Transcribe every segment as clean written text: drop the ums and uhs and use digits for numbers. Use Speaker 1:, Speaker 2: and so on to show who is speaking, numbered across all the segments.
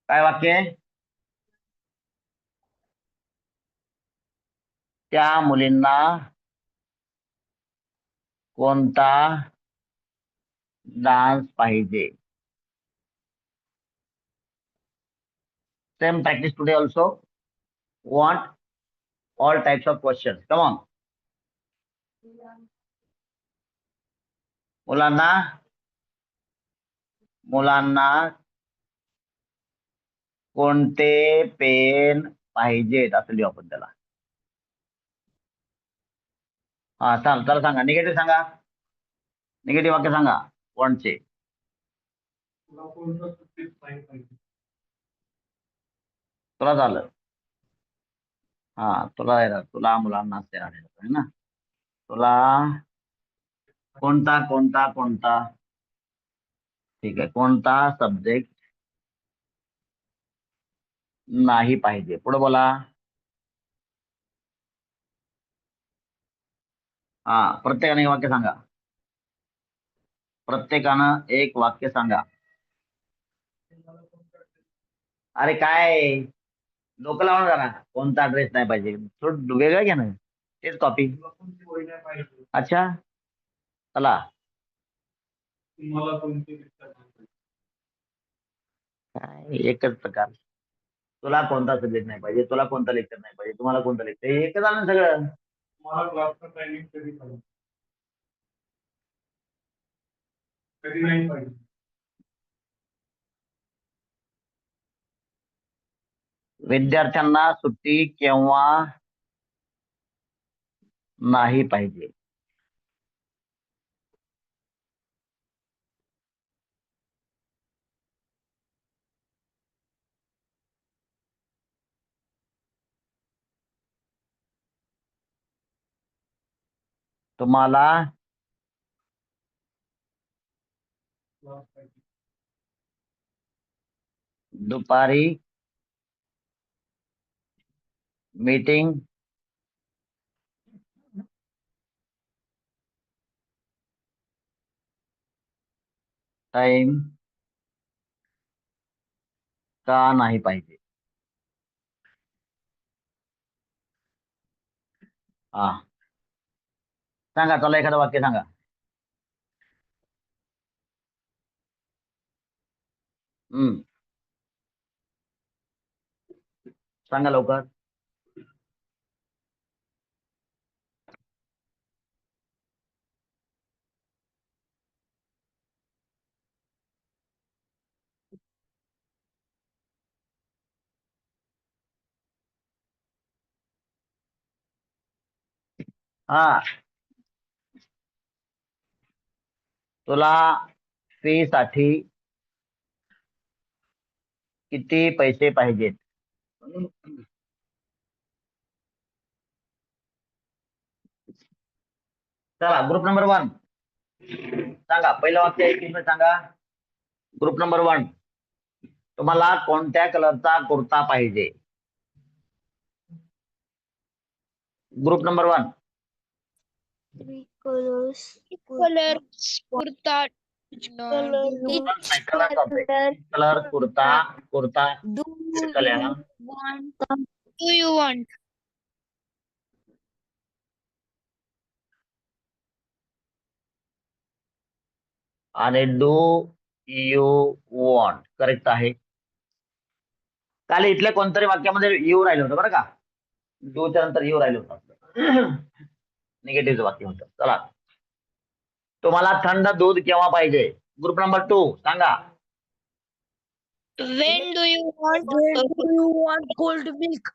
Speaker 1: काय वाक्य आहे? त्या मुलींना कोणता डान्स पाहिजे? Same practice today also. Want all types of questions. Come on. मुलांना मुलांना कोणते पेन पाहिजेत असं लिहू आपण त्याला. हा चला सांगा. निगेटिव्ह सांगा. निगेटिव्ह वाक्य सांगा. वॉन्टचे. तुला झालं. हा तुला येणार. तुला मुलांना येणार आहे ना. तुला कोणता कोणता कोणता ठीक आहे. कोणता सब्जेक्ट नाही पाहिजे? पुढे बोला. हा प्रत्येकाने एक वाक्य सांगा. प्रत्येकानं एक वाक्य सांगा. अरे काय डोकं लावून जरा. कोणता ड्रेस नाही पाहिजे? थोडं वेगळं घ्या ना. तेच कॉपी. अच्छा चला. काय एकच प्रकार. तुला कोणता सब्जेक्ट नाही पाहिजे? तुला कोणता लेक्चर नाही पाहिजे? तुम्हाला कोणता लेक्चर? एकच आलं सगळं. कधी नाही पाहिजे. विद्यार्थ्यांना सुट्टी केव्हा नाही पाहिजे? तुम्हाला दुपारी मीटिंग टाइम का नाही पाहिजे? हा सांगा. चला एखादं वाक्य सांगा. सांगा लवकर. हा तुला फी साठी किती पैसे पाहिजेत? चला ग्रुप नंबर 1 सांगा. पहिलं वाक्य एक सांगा. ग्रुप नंबर 1 तुम्हाला कोणत्या कलरचा कुर्ता पाहिजे? Group number 1
Speaker 2: colour kurta
Speaker 1: colour kurta kurta
Speaker 2: do you want
Speaker 1: आणि डू यू वॉन्ट करेक्ट आहे. काल इथल्या कोणतरी वाक्यामध्ये यू राहिलं होतं बरं का. डूच्या नंतर यू राहिलं होतं. निगेटिव्ह वाक्य होतं. चला. तुम्हाला थंड दूध केव्हा पाहिजे? ग्रुप नंबर 2 सांगा.
Speaker 2: When do you want cold milk?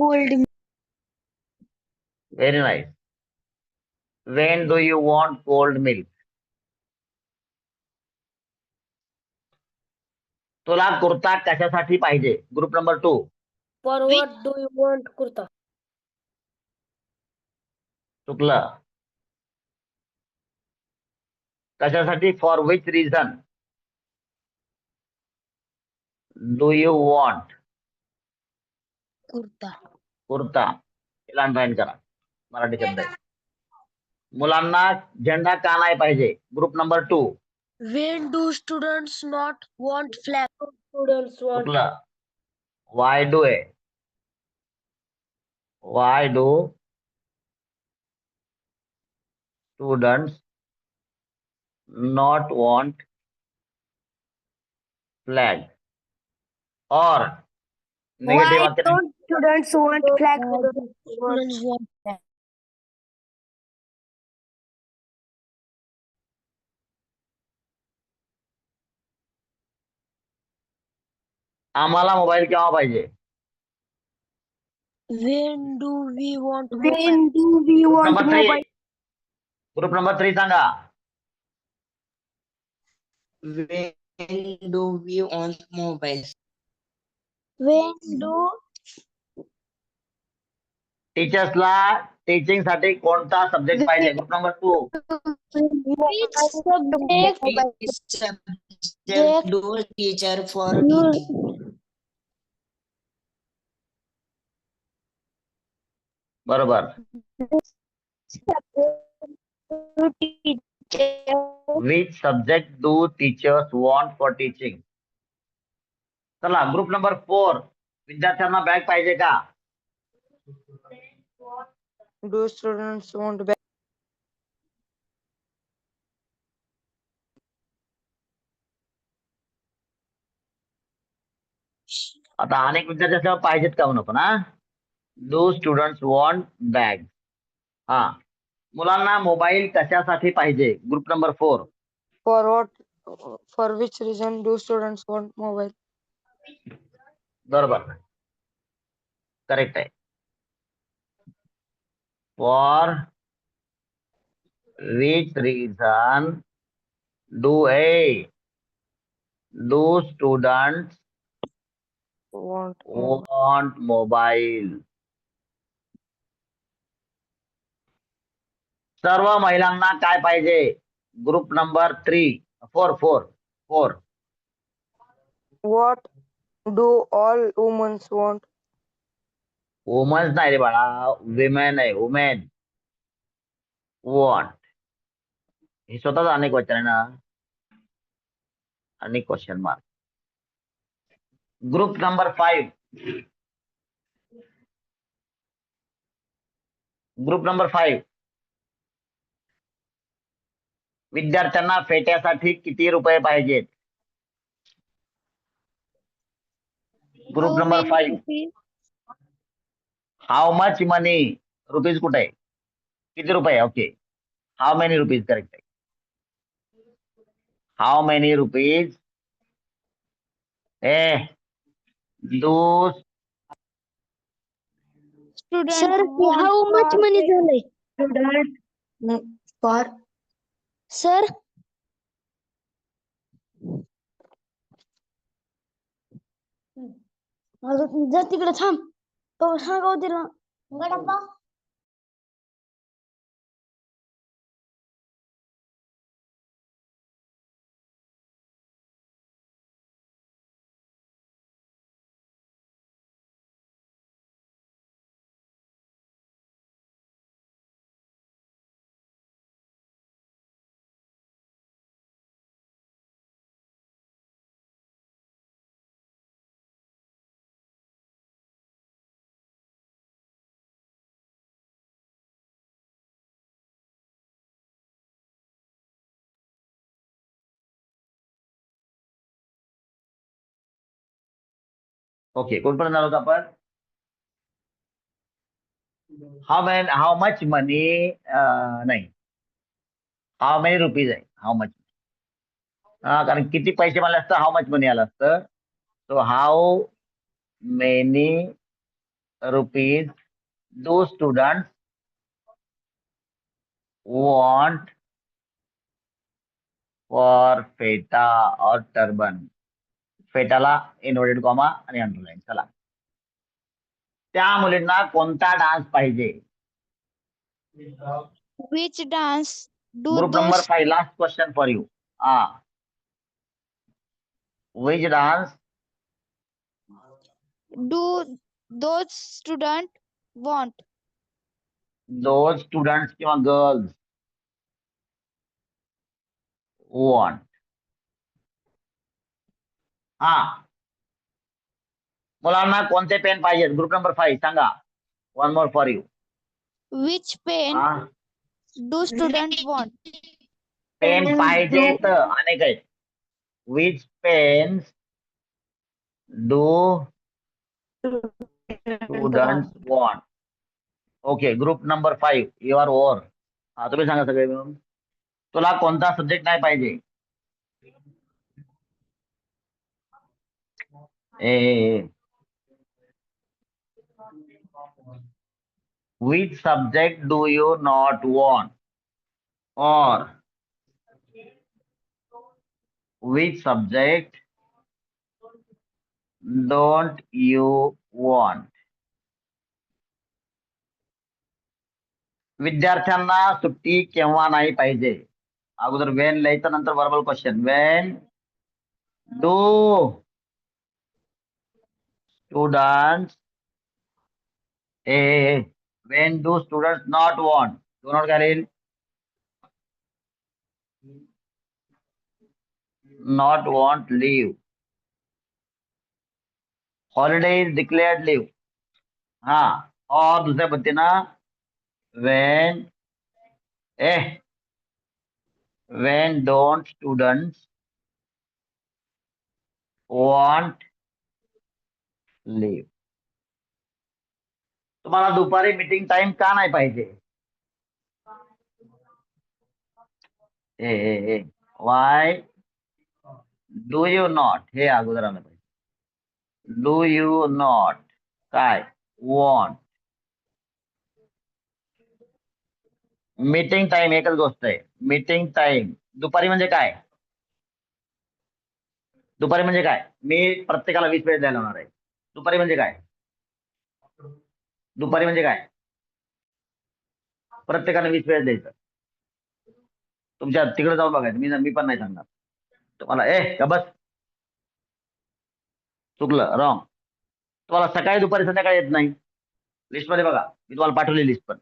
Speaker 2: Cold milk.
Speaker 1: Very nice. Wien do you want cold milk? तुला कुर्ता कशासाठी पाहिजे? Group number 2
Speaker 2: For what do you want kurta?
Speaker 1: चुकलं. कशासाठी? For which reason do you want
Speaker 2: Kurta.
Speaker 1: Kurta? तिला underline करा. मराठी शब्द आहे. मुलांना झेंडा का नाही पाहिजे? Group number 2
Speaker 2: When do students not want flag?
Speaker 3: Students want
Speaker 1: चुकलं. Why do students not want flag? Or negative वाक्य नाही.
Speaker 3: students want flag?
Speaker 2: Students want flag.
Speaker 1: आम्हाला मोबाईल केव्हा पाहिजे?
Speaker 2: When do we want mobile?
Speaker 3: When do we want
Speaker 1: number 3.
Speaker 3: mobile?
Speaker 1: Group number 3 सांगा.
Speaker 4: When do we want mobiles?
Speaker 3: When do
Speaker 1: टीचर्सला teaching साठी कोणता subject पाहिजे? Group number 2.
Speaker 3: which subject
Speaker 4: Which subject do teacher for teaching?
Speaker 1: बरोबर. Which subject do teachers want for teaching? चला group number 4. विद्यार्थ्यांना bag पाहिजे का?
Speaker 4: Do students want bag?
Speaker 1: आता अनेक विद्यार्थी असल्यावर पाहिजेत का म्हणू पण हा. Do students want bag. हा. मुलांना मोबाईल कशासाठी पाहिजे? Group number 4.
Speaker 4: For what? For which reason do students want mobile?
Speaker 1: बरोबर. करेक्ट आहे. For which reason do students want mobile? सर्व महिलांना काय पाहिजे? Group number 3. 4.
Speaker 4: What do all women want?
Speaker 1: Womans नाही रे बाळा, विमेन आहे. Women want. हे स्वतःच अनेक वचन आहे ना, अनेक question mark. Group number 5. Group number 5. विद्यार्थ्यांना फेट्यासाठी किती रुपये पाहिजेत? Group number 5. How much money? Rupees कुठे आहे? किती रुपये? Okay. How many rupees correct आहे. How many rupees do
Speaker 3: Sir, how much money झालंय? Student for sir. जा तिकडे थांब. सांगा तिला.
Speaker 1: ओके. कुठपर्यंत आलो आपण? हाऊ मच मनी नाही, हाऊ मेनी रुपीज आहे. How much. कारण किती पैसे मला असतं, हाऊ मच मनी आलं असतं. So how many rupees do students want for pheta और टर्बन? फेटाला इन्व्हर्टेड कॉमा आणि अंडरलाईन. चला. त्या मुलींना कोणता डान्स पाहिजे?
Speaker 5: Which dance do
Speaker 1: group number
Speaker 5: those
Speaker 1: 5. Last question for you. Which dance
Speaker 5: do those student want?
Speaker 1: Those students किंवा girls want? हा, मुलांना कोणते पेन पाहिजेत? ग्रुप नंबर 5 सांगा. One more for you.
Speaker 5: Which pen do students want?
Speaker 1: Pen पाहिजेत अनेक आहेत. Which pens do students want? Okay, group number 5 you are over. हा, तुम्ही सांगा सगळे मिळून. तुला कोणता सब्जेक्ट नाही पाहिजे? Which subject do you not want? Or which subject don't you want? विद्यार्थ्यांना सुट्टी केव्हा नाही पाहिजे? अगोदर वेन लिहायचं, नंतर verbal question. When do students when do students not want? Do not काय राहील? Not want leave. Holiday is declared leave. हा, और दुसऱ्या पद्धतीनं when when don't students want leave? तुम्हाला दुपारी मीटिंग टाइम का नाही पाहिजे? Why do you not? हे अगोदर आलं पाहिजे. डू यू नॉट काय वॉन्ट? मीटिंग टाइम एकच गोष्ट आहे. मीटिंग टाइम दुपारी म्हणजे काय? दुपारी म्हणजे काय? मी प्रत्येकाला 20 वेळ द्यायला होणार आहे. दुपारी म्हणजे काय? दुपारी म्हणजे काय? प्रत्येकाने 20 वेळ द्यायचं. तुमच्या तिकडे जाऊन बघायचं. मी पण नाही सांगणार तुम्हाला. का बस, चुकलं, रॉंग. तुम्हाला सकाळी दुपारी संध्याकाळी येत नाही. लिस्ट मध्ये बघा, मी तुम्हाला पाठवली लिस्ट पण.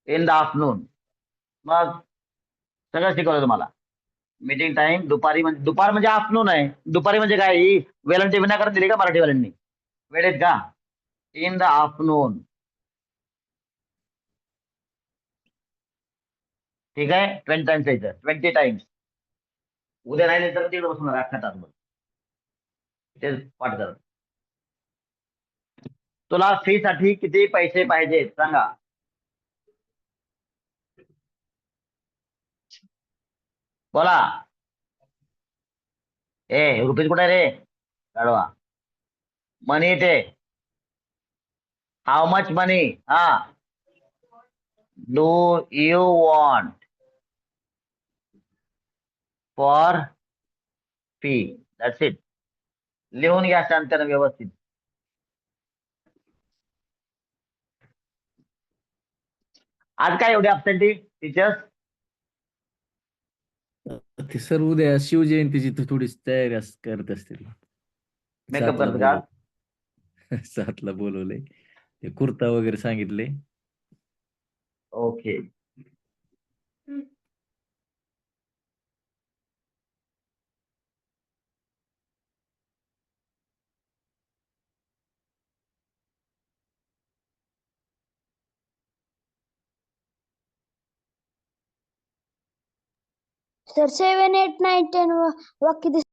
Speaker 1: In the afternoon. मग सगळं शिकवलं तुम्हाला. मीटिंग टाइम दुपारी म्हणजे दुपार म्हणजे आफ्टरनून आहे. दुपारी म्हणजे काय? ही वेलांटी विनाकारण दिली का मराठीवाल्यांनी? वेळेत का? In the afternoon. ठीक आहे, 20 टाइम्स यायचं. 20 टाइम्स. उद्या राहिले तर तिकडे बसणार अख्खा तासभर ते पाठ करत. तुला फी साठी किती पैसे पाहिजे सांगा? बोला. रुपीज कुठे रे? काढवा. मनी इथे. हाऊ मच मनी? हा, do you want for fee? That's it. लिहून घ्या शांततेने व्यवस्थित. आज काय एवढी अबसेंटी टीचर्स?
Speaker 6: ते सर उद्या शिवजयंतीची थोडी तयारी करत असतील.
Speaker 1: मेकअप
Speaker 6: सातला
Speaker 1: करत का?
Speaker 6: बोलव 7ला बोलवले. ते कुर्ता वगैरे सांगितले.
Speaker 1: ओके.
Speaker 3: सर 7, 8, 9, 10 वाक्य दिस.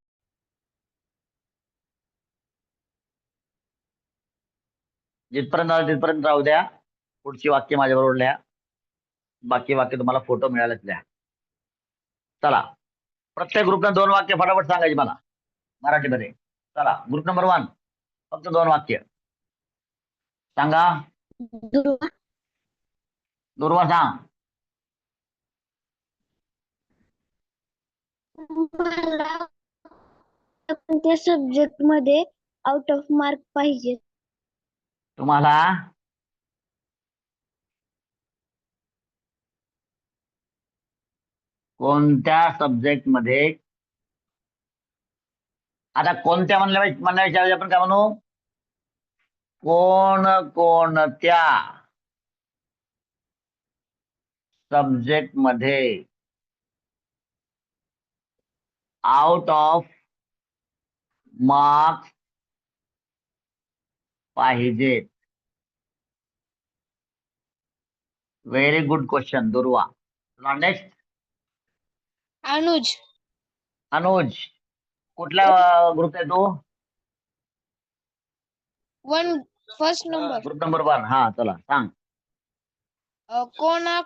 Speaker 1: जिथपर्यंत आलं तिथपर्यंत राहू द्या. पुढची वाक्य माझ्याबरोबर लिहा. बाकी वाक्य तुम्हाला फोटो मिळालेच लिहा. चला, प्रत्येक ग्रुपनं 2 वाक्य फटाफट सांगायची मला मराठीमध्ये. चला, ग्रुप नंबर 1 फक्त 2 वाक्य सांगा. दुर्वा सांग.
Speaker 3: मला कोणत्या सब्जेक्ट मध्ये आउट ऑफ मार्क पाहिजे?
Speaker 1: तुम्हाला कोणत्या सब्जेक्ट मध्ये? आता कोणत्या म्हणण्याच्या ऐवजी आपण काय म्हणू? कोणत्या सब्जेक्ट मध्ये आउट ऑफ मार्क्स पाहिजेत. व्हेरी गुड क्वेश्चन दुर्वा. नेक्स्ट
Speaker 5: अनुज.
Speaker 1: अनुज, कुठल्या ग्रुप आहे तो?
Speaker 5: First number.
Speaker 1: Group number 1. हा चला सांग.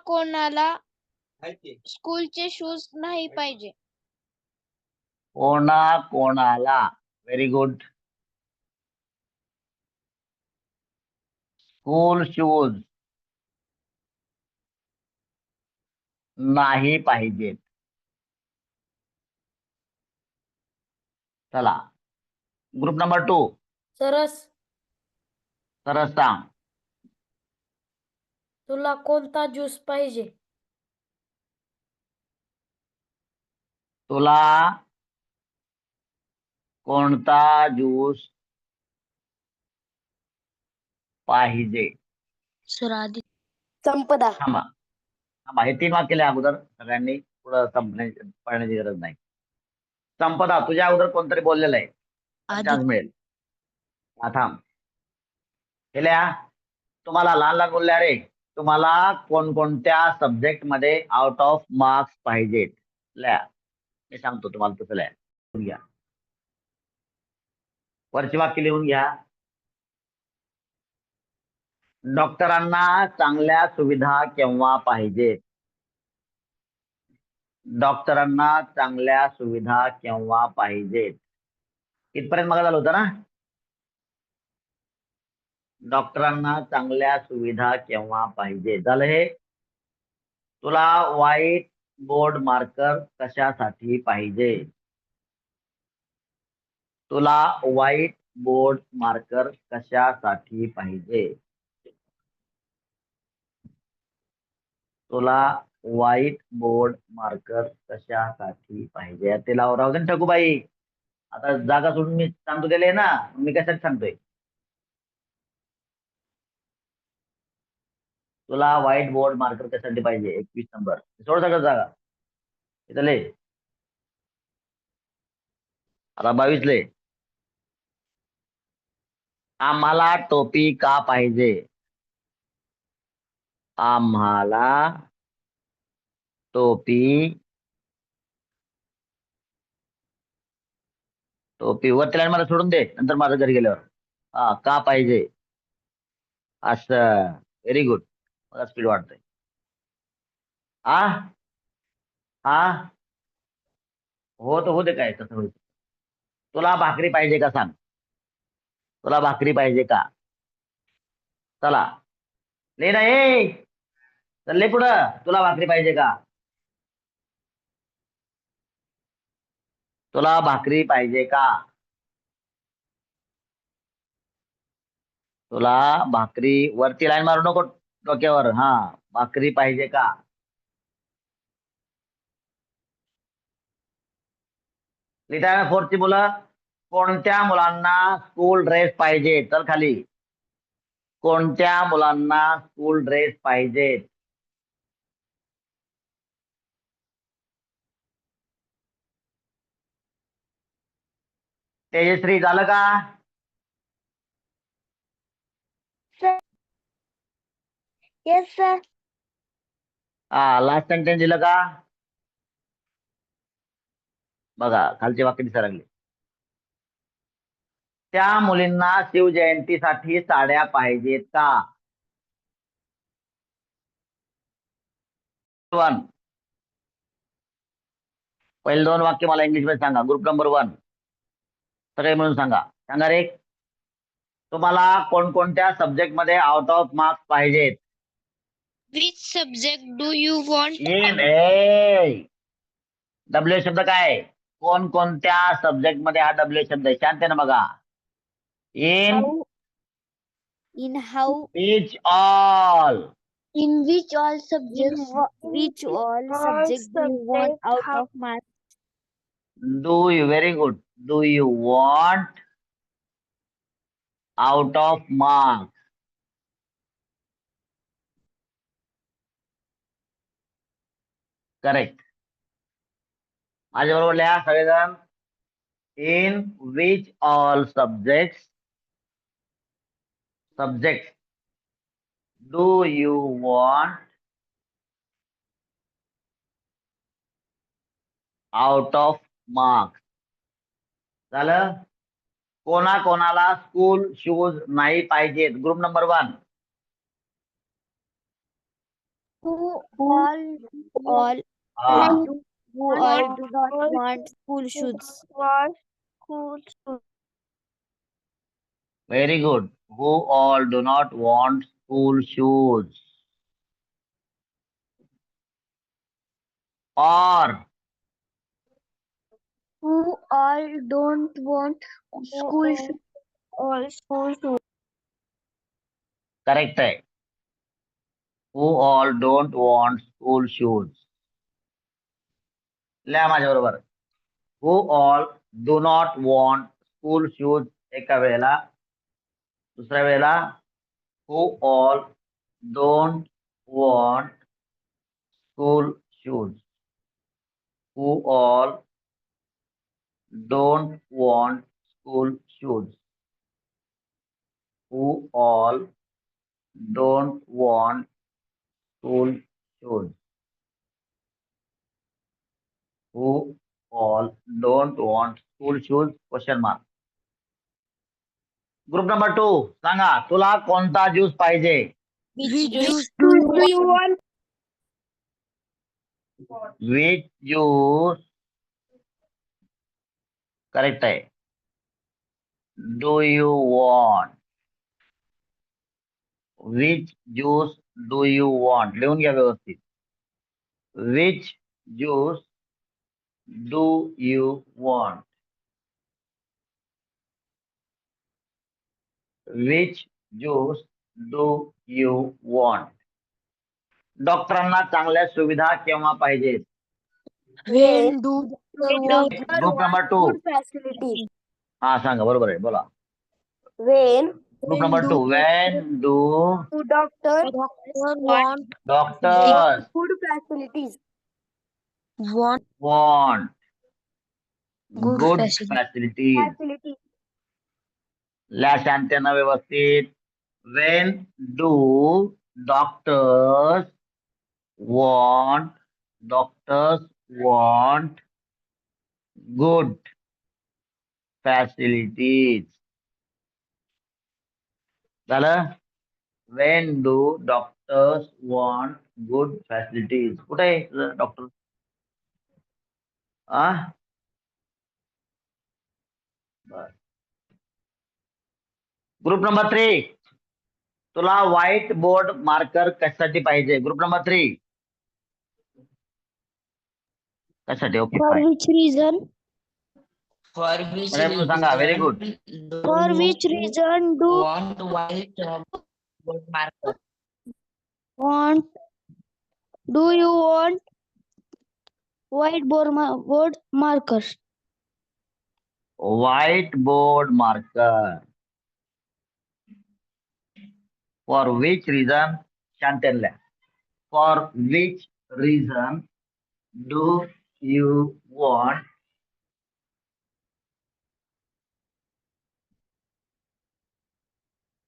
Speaker 5: कोणाला स्कूलचे शूज नाही पाहिजे.
Speaker 1: कोणाला. Very good. स्कूल शूज नाही पाहिजेत. चला ग्रुप नंबर 2.
Speaker 2: सरस,
Speaker 1: सरस सांग.
Speaker 2: तुला कोणता ज्यूस पाहिजे?
Speaker 1: तुला कोणता ज्यूस पाहिजे?
Speaker 3: सर आधी संपदा.
Speaker 1: थांबा थांबा, हे 3 वाक्य लिहा अगोदर सगळ्यांनी. पुढं पळण्याची गरज नाही. संपदा, तुझ्या अगोदर कोणतरी बोललेलं आहे,
Speaker 3: आधी
Speaker 1: चान्स मिळेल. हा थांब. हे लिहा. तुम्हाला लहान लहान बोलले, अरे तुम्हाला कोणकोणत्या सब्जेक्ट मध्ये आउट ऑफ मार्क्स पाहिजेत. लिहा, मी सांगतो तुम्हाला तसं लिहा. लिहून घ्या, वरची वाक्य लिहून घ्या. डॉक्टरांना चांगल्या सुविधा केव्हा पाहिजेत? डॉक्टरांना चांगल्या सुविधा केव्हा पाहिजेत? इथपर्यंत मग झालं होतं ना. डॉक्टरांना चांगल्या सुविधा केव्हा पाहिजेत झालं हे. तुला व्हाईट बोर्ड मार्कर कशासाठी पाहिजे? तुला व्हाईट बोर्ड मार्कर कशासाठी पाहिजे? तुला व्हाईट बोर्ड मार्कर कशासाठी पाहिजे? ते राहू दे ना ठकूबाई. आता जागा सोडून मी सांगतो त्याला ना, मी कशासाठी सांगतोय. तुला व्हाईट बोर्ड मार्कर कशासाठी पाहिजे? 21 नंबर सोड सगळं जागा. इथं ले. आता 22 ले. आम्हाला टोपी का पाहिजे? आम्हाला टोपी वरती लाईन मला सोडून दे, नंतर माझं घरी गेल्यावर. हा का पाहिजे असं. Very good. मला स्पीड वाटतंय. हा हा हो दे, काय तसं होईल. तुला भाकरी पाहिजे का सांग? तुला भाकरी पाहिजे का? चला ले ना, चल पुढं. तुला भाकरी पाहिजे का? तुला भाकरी पाहिजे का? तुला भाकरी, वरती लाईन मारू नको डोक्यावर. हा भाकरी पाहिजे का? लिहिता 4ची मुलं. कोणत्या मुलांना स्कूल ड्रेस पाहिजे? तर खाली. कोणत्या मुलांना स्कूल ड्रेस पाहिजेत? तेजश्री झालं का?
Speaker 3: Yes sir.
Speaker 1: हा लास्ट सेंटेन्स दिलं का? बघा खालचे वाक्य दिसायला लागले. त्या मुलींना शिवजयंतीसाठी साड्या पाहिजेत का? 1. पहिले 2 वाक्य मला इंग्लिश मध्ये सांगा. ग्रुप नंबर 1 सगळे मिळून सांगा. सांगा रे. तुम्हाला कोणकोणत्या सब्जेक्ट मध्ये आउट ऑफ मार्क्स पाहिजेत?
Speaker 5: Which subject do you want?
Speaker 1: W शब्द काय? कोणकोणत्या सब्जेक्ट मध्ये हा डब्ल्यू शब्द आहे. शांततेने बघा.
Speaker 3: In how
Speaker 1: which all.
Speaker 3: in which all subjects
Speaker 2: which all subjects do you want out of math?
Speaker 1: Do you. Very good. Do you want out of marks? Correct. माझ्या बरोबर लिहा सगळेजण. In which all subjects do you want out of marks? झालं. कोणाकोणाला school shoes नाही पाहिजेत? Group number 1.
Speaker 3: Who all do not want school shoes?
Speaker 1: Very good. Who all do not want school shoes? Or
Speaker 3: Who all don't want school shoes?
Speaker 1: correct आहे. Who all don't want school shoes? लिहा माझ्या बरोबर. Who all do not want school shoes एका वेळेला. दुसऱ्या वेळेला who all don't want school shoes. Who all don't want school shoes. Who all don't want school shoes. Who all don't want school shoes? Question mark. Group number 2 सांगा, तुला कोणता juice पाहिजे?
Speaker 3: Which juice do you want?
Speaker 1: Which juice correct आहे. Do you want? Which juice do you want? लिहून घ्या व्यवस्थित. Which juice do you want? Which juice do you want? डॉक्टरांना चांगल्या सुविधा केव्हा पाहिजेत?
Speaker 2: When do doctor want
Speaker 1: group number 2
Speaker 3: Facilities.
Speaker 1: हा सांगा, बरोबर आहे, बोला.
Speaker 3: When
Speaker 1: group number 2 when do
Speaker 3: doctor
Speaker 2: want
Speaker 1: doctors
Speaker 3: good facilities?
Speaker 1: want
Speaker 2: Good
Speaker 1: good
Speaker 2: facilities.
Speaker 1: facilities? ल्या शांतीनं व्यवस्थित. When do doctors want good facilities? झालं. When do doctors want good facilities? कुठे आहे डॉक्टर? ग्रुप नंबर 3 तुला व्हाईट बोर्ड मार्कर कशासाठी पाहिजे? Group number 3 कशासाठी? Okay
Speaker 3: For
Speaker 1: fine.
Speaker 3: which reason?
Speaker 7: For which
Speaker 1: madam सांगा. Very good.
Speaker 7: do
Speaker 3: For
Speaker 7: you
Speaker 3: which reason do
Speaker 7: want white board marker?
Speaker 3: you want whiteboard board markers?
Speaker 1: White board marker. For which reason? शांतल्या. For which reason do you want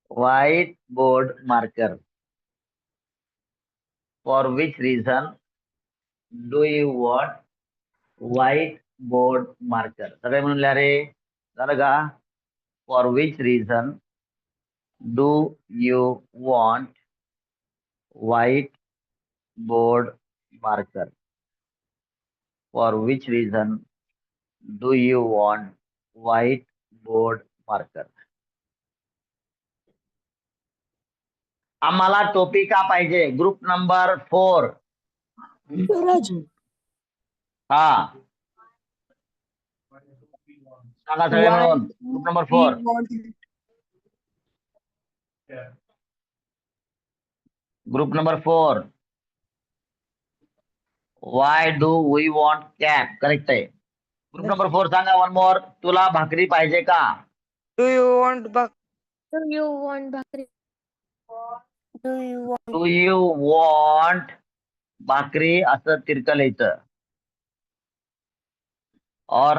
Speaker 1: white board marker? For which reason do you want white board marker? सगळे म्हणून लिहा रे. झालं का? For which reason do you want white board marker? For which reason do you want white board marker? आम्हाला टोपी का पाहिजे? Group number 4 हा सांगा सगळे मिळून. Group number 4 group number 4 Why do we want cap? Correct आहे. ग्रुप नंबर 4 सांगा वन मोर. तुला भाकरी पाहिजे का?
Speaker 4: Do you want
Speaker 3: Do you want bhakri?
Speaker 1: Do you want भाकरी असं तिरकं लिहायचं. और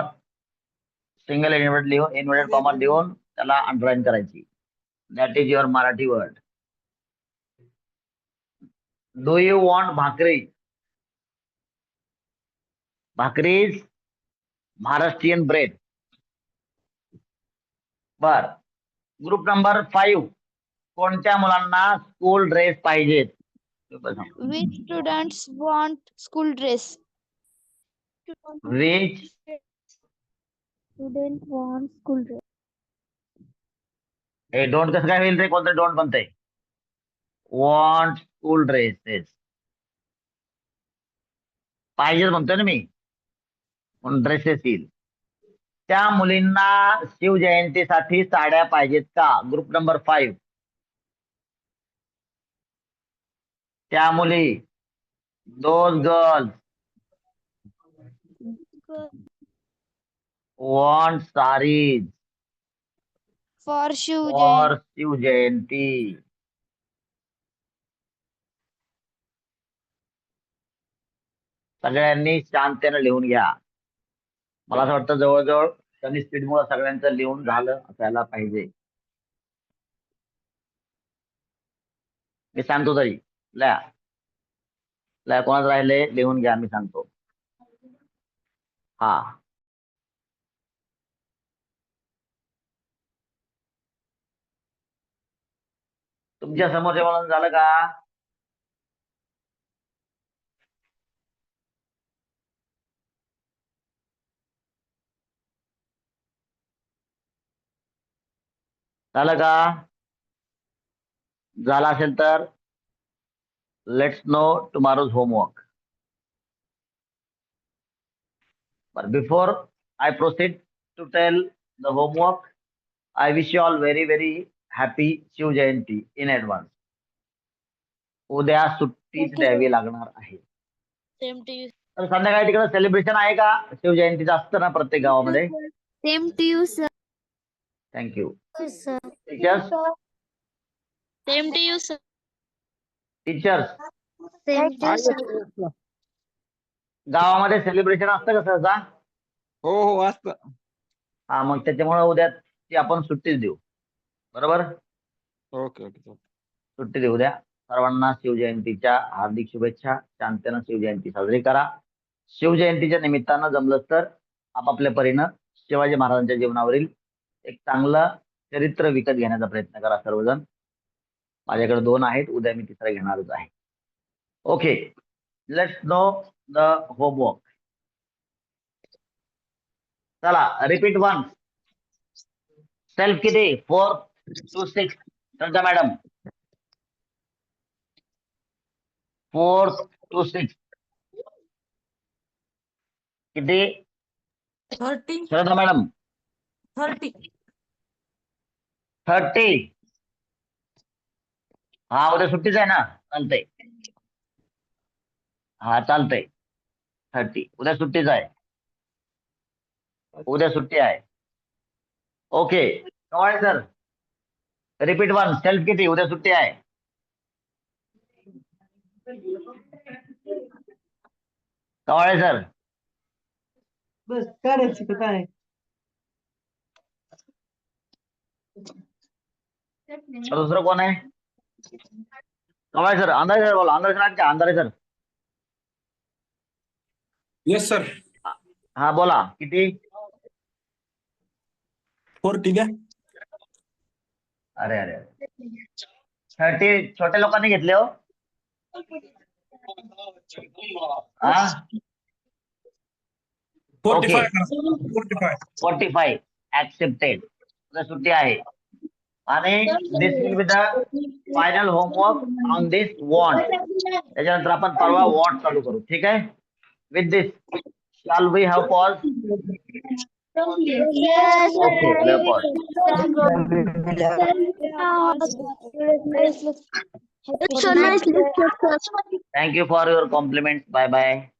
Speaker 1: सिंगल इन्व्हर्टेड कॉमा लिहून त्याला अंडरलाईन करायची. That is your Marathi word. Do you want भाकरी? भाकरी इज महाराष्ट्रीयन ब्रेड. बर. Group number 5. कोणत्या मुलांना स्कूल ड्रेस पाहिजेत?
Speaker 3: Which students want school dress?
Speaker 1: Which
Speaker 3: Students want school dress.
Speaker 1: हे डोंट कसं काय होईल रे? कोणतं डोंट म्हणतंय? वॉन्ट स्कूल ड्रेसेस पाहिजे म्हणतोय ना मी, म्हणून ड्रेसेस येईल. त्या मुलींना शिवजयंतीसाठी साड्या पाहिजेत का? Group number 5. त्या मुली, दोन girls want sarees
Speaker 3: For
Speaker 1: for Shivjayanti. सगळ्यांनी शांततेने लिहून घ्या. मला असं वाटतं जवळजवळ कमी स्पीडमुळे सगळ्यांचं लिहून झालं असायला पाहिजे. मी सांगतो तरी लया कोणाच राहिले लिहून घ्या, मी सांगतो. हा, तुमच्या समोरच्या मुलांचं झालं का? झालं का? झालं असेल तर let's no tomorrow's homework. But before I proceed to tell the homework, I wish you all very very happy Shiv Jayanti in advance. उद्या सुट्टीच द्यावी लागणार आहे.
Speaker 3: Same to you.
Speaker 1: तर संध्याकाळी तिकडे सेलिब्रेशन आहे का शिवजयंतीचं? असतं ना प्रत्येक गावामध्ये.
Speaker 3: Same to you, sir.
Speaker 1: Thank you.
Speaker 3: Sir.
Speaker 1: Teachers
Speaker 3: Same to you, sir.
Speaker 1: Teachers
Speaker 3: Same to you, sir.
Speaker 1: गावामध्ये सेलिब्रेशन असतं का सहसा?
Speaker 8: हो असतं.
Speaker 1: हा, मग त्याच्यामुळे उद्या ती आपण सुट्टीच देऊ. बरोबर?
Speaker 8: ओके.
Speaker 1: सुट्टी देऊ द्या. सर्वांना शिवजयंतीच्या हार्दिक शुभेच्छा. शांततेनं शिवजयंती साजरी करा. शिवजयंतीच्या निमित्तानं जमलं तर आपापल्या परीनं शिवाजी महाराजांच्या जीवनावरील एक चांगलं चरित्र विकत घेण्याचा प्रयत्न करा सर्वजण. माझ्याकडे 2 आहेत, उद्या मी 3रा घेणारच आहे. Okay, let's know the homework. चला, रिपीट 1. सेल्फ किती? 4 to 6. समजा मॅडम 4 to 6 किती?
Speaker 7: 30.
Speaker 1: श्रद्धा मॅडम
Speaker 7: 30.
Speaker 1: 30. हा, उद्या सुट्टीच आहे ना? चालतंय. हा, चालतंय. 30 उद्या सुट्टीच आहे. उद्या सुट्टी आहे. Okay, Kawale sir repeat 1. Self किती? उद्या सुट्टी आहे. कवाळे सर
Speaker 9: बस काढायची का काय?
Speaker 1: दुसरं कोण आहे? कवाळे सर, अंधारे सर बोला. अंधारे सर का? अंधारे सर.
Speaker 8: Yes sir.
Speaker 1: हा, बोला. किती?
Speaker 8: 40 द्या.
Speaker 1: अरे 30 छोट्या लोकांनी घेतले हो. हा, 45 ऍक्सेप्टेड. उद्या सुट्टी आहे. आणि this will be the final homework on this want. त्याच्यानंतर आपण परवा वॉन्ट चालू करू. ठीक आहे? With this shall we have pause?
Speaker 3: Yes.
Speaker 1: Okay, we have pause.
Speaker 3: So nice lecture, sir.
Speaker 1: Thank you for your compliments. Bye bye.